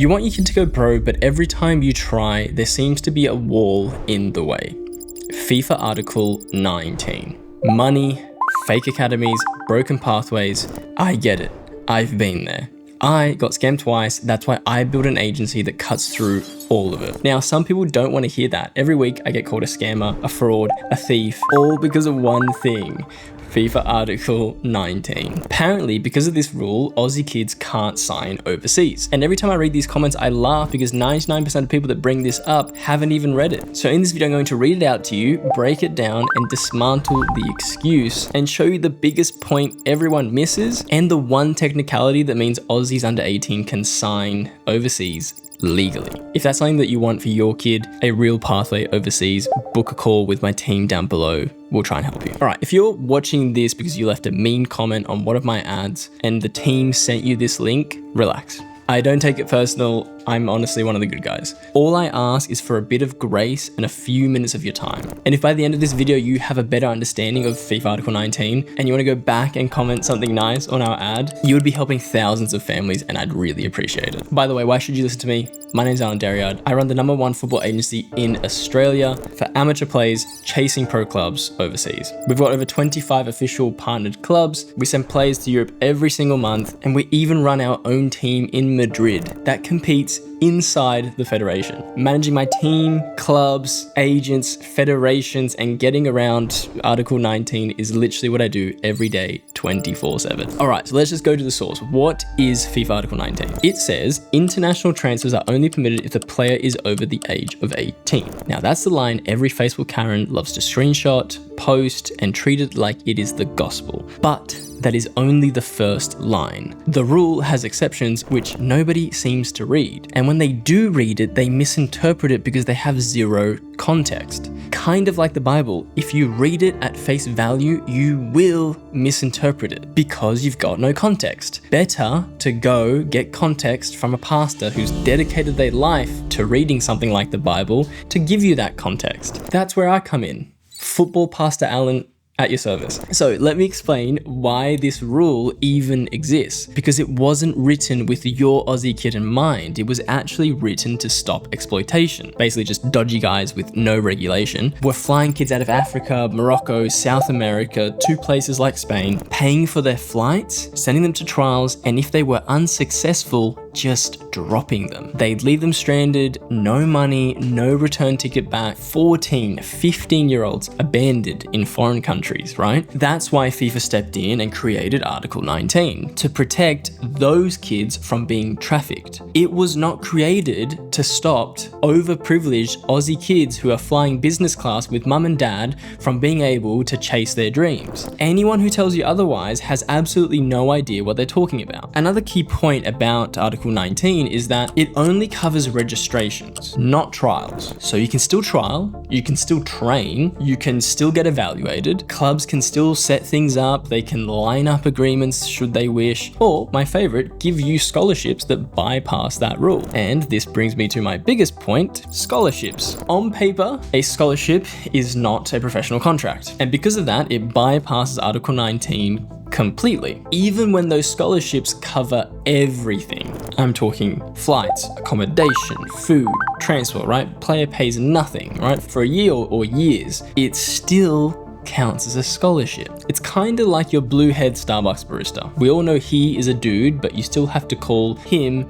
You want your kid to go pro, but every time you try, there seems to be a wall in the way. FIFA Article 19. Money, fake academies, broken pathways. I get it. I've been there. I got scammed twice. That's why I built an agency that cuts through all of it. Now, some people don't want to hear that. Every week I get called a scammer, a fraud, a thief, all because of one thing. FIFA Article 19. Apparently, because of this rule, Aussie kids can't sign overseas. And every time I read these comments, I laugh because 99% of people that bring this up haven't even read it. So in this video, I'm going to read it out to you, break it down, and dismantle the excuse, and show you the biggest point everyone misses, and the one technicality that means Aussies under 18 can sign overseas legally. If that's something that you want for your kid, a real pathway overseas, book a call with my team down below. We'll try and help you. All right, if you're watching this because you left a mean comment on one of my ads and the team sent you this link, relax. I don't take it personal. I'm honestly one of the good guys. All I ask is for a bit of grace and a few minutes of your time. And if by the end of this video, you have a better understanding of FIFA Article 19 and you want to go back and comment something nice on our ad, you would be helping thousands of families and I'd really appreciate it. By the way, why should you listen to me? My name's Deriard. I run the #1 football agency in Australia for amateur players chasing pro clubs overseas. We've got over 25 official partnered clubs. We send players to Europe every single month, and we even run our own team in Madrid that competes inside the federation. Managing my team, clubs, agents, federations, and getting around Article 19 is literally what I do every day, 24/7. All right, so let's just go to the source. What is FIFA Article 19? It says international transfers are only permitted if the player is over the age of 18. Now that's the line every Facebook Karen loves to screenshot, post, and treat it like it is the gospel. But that is only the first line. The rule has exceptions which nobody seems to read. And when they do read it, they misinterpret it because they have zero context. Kind of like the Bible, if you read it at face value, you will misinterpret it because you've got no context. Better to go get context from a pastor who's dedicated their life to reading something like the Bible to give you that context. That's where I come in. Football Pastor Alan at your service. So let me explain why this rule even exists. Because it wasn't written with your Aussie kid in mind. It was actually written to stop exploitation. Basically just dodgy guys with no regulation were flying kids out of Africa, Morocco, South America, to places like Spain, paying for their flights, sending them to trials, and if they were unsuccessful, just dropping them. They'd leave them stranded, no money, no return ticket back, 14, 15-year-olds abandoned in foreign countries, right? That's why FIFA stepped in and created Article 19, to protect those kids from being trafficked. It was not created to stop overprivileged Aussie kids who are flying business class with mum and dad from being able to chase their dreams. Anyone who tells you otherwise has absolutely no idea what they're talking about. Another key point about Article 19 is that it only covers registrations, not trials. So you can still trial, you can still train, you can still get evaluated, clubs can still set things up, they can line up agreements should they wish, or my favorite, give you scholarships that bypass that rule. And this brings me to my biggest point, scholarships. On paper, a scholarship is not a professional contract. And because of that, it bypasses Article 19 completely, even when those scholarships cover everything. I'm talking flights, accommodation, food, transfer, right? Player pays nothing, right? For a year or years, it still counts as a scholarship. It's kind of like your blue head Starbucks barista. We all know he is a dude, but you still have to call him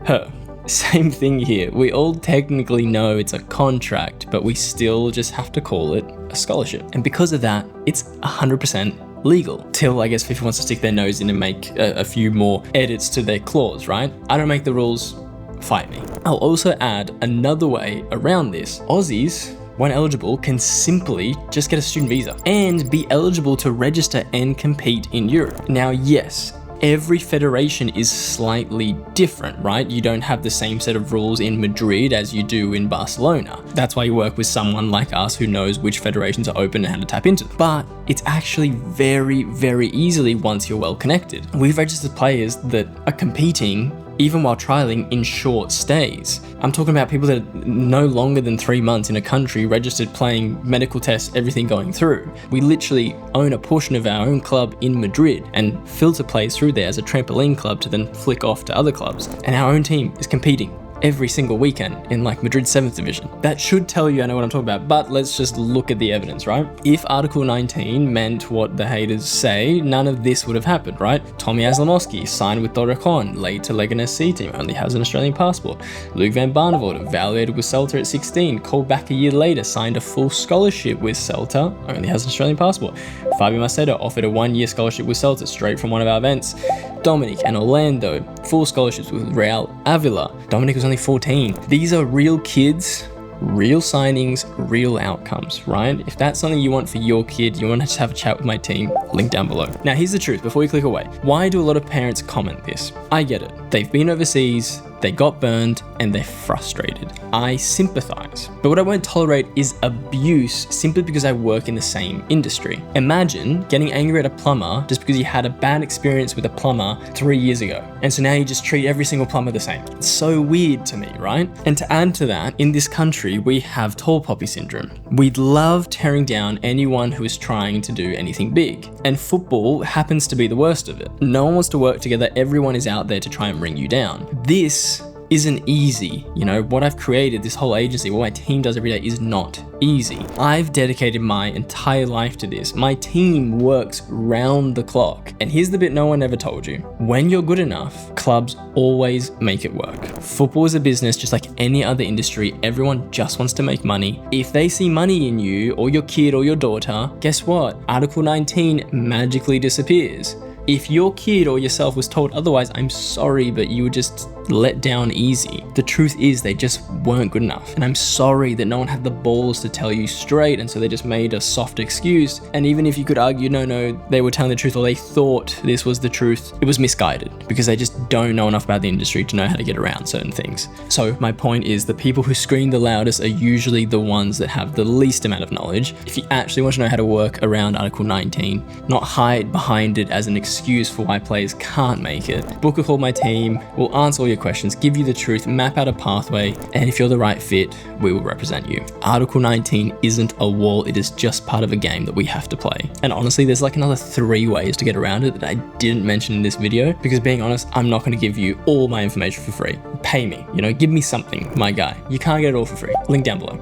her. Same thing here. We all technically know it's a contract, but we still just have to call it a scholarship. And because of that, it's 100% legal. Till I guess FIFA wants to stick their nose in and make a few more edits to their clause, right? I don't make the rules, fight me. I'll also add another way around this. Aussies, when eligible, can simply just get a student visa and be eligible to register and compete in Europe. Now, yes, every federation is slightly different, right? You don't have the same set of rules in Madrid as you do in Barcelona. That's why you work with someone like us who knows which federations are open and how to tap into them. But it's actually very, very easily once you're well connected. We've registered players that are competing even while trialing in short stays. I'm talking about people that are no longer than 3 months in a country, registered, playing, medical tests, everything going through. We literally own a portion of our own club in Madrid and filter players through there as a trampoline club to then flick off to other clubs. And our own team is competing every single weekend in like Madrid's 7th division. That should tell you I know what I'm talking about, but let's just look at the evidence, right? If Article 19 meant what the haters say, none of this would have happened, right? Tommy Aslamowski signed with Deriard, late to Leganes C team, only has an Australian passport. Luke van Barneveld evaluated with Celta at 16, called back a year later, signed a full scholarship with Celta, only has an Australian passport. Fabio Macedo offered a 1-year scholarship with Celta straight from one of our events. Dominic and Orlando, full scholarships with Real Avila. Dominic was only 14. These are real kids, real signings, real outcomes, right? If that's something you want for your kid, you want to just have a chat with my team, link down below. Now here's the truth, before you click away. Why do a lot of parents comment this? I get it. They've been overseas, they got burned, and they're frustrated. I sympathize. But what I won't tolerate is abuse simply because I work in the same industry. Imagine getting angry at a plumber just because you had a bad experience with a plumber 3 years ago. And so now you just treat every single plumber the same. It's so weird to me, right? And to add to that, in this country, we have tall poppy syndrome. We love tearing down anyone who is trying to do anything big. And football happens to be the worst of it. No one wants to work together. Everyone is out there to try and bring you down. This isn't easy. You know, what I've created, this whole agency, what my team does every day is not easy. I've dedicated my entire life to this. My team works round the clock. And here's the bit no one ever told you. When you're good enough, clubs always make it work. Football is a business just like any other industry. Everyone just wants to make money. If they see money in you or your kid or your daughter, guess what? Article 19 magically disappears. If your kid or yourself was told otherwise, I'm sorry, but you were just let down easy. The truth is they just weren't good enough. And I'm sorry that no one had the balls to tell you straight, and so they just made a soft excuse. And even if you could argue, no, they were telling the truth or they thought this was the truth, it was misguided because they just don't know enough about the industry to know how to get around certain things. So my point is the people who scream the loudest are usually the ones that have the least amount of knowledge. If you actually want to know how to work around Article 19, not hide behind it as an excuse for why players can't make it, book a call with my team. We'll answer all your questions, give you the truth, map out a pathway, and if you're the right fit, we will represent you. Article 19 isn't a wall, it is just part of a game that we have to play. And honestly, there's like another 3 ways to get around it that I didn't mention in this video, because being honest, I'm not going to give you all my information for free. Pay me, give me something, my guy. You can't get it all for free. Link down below.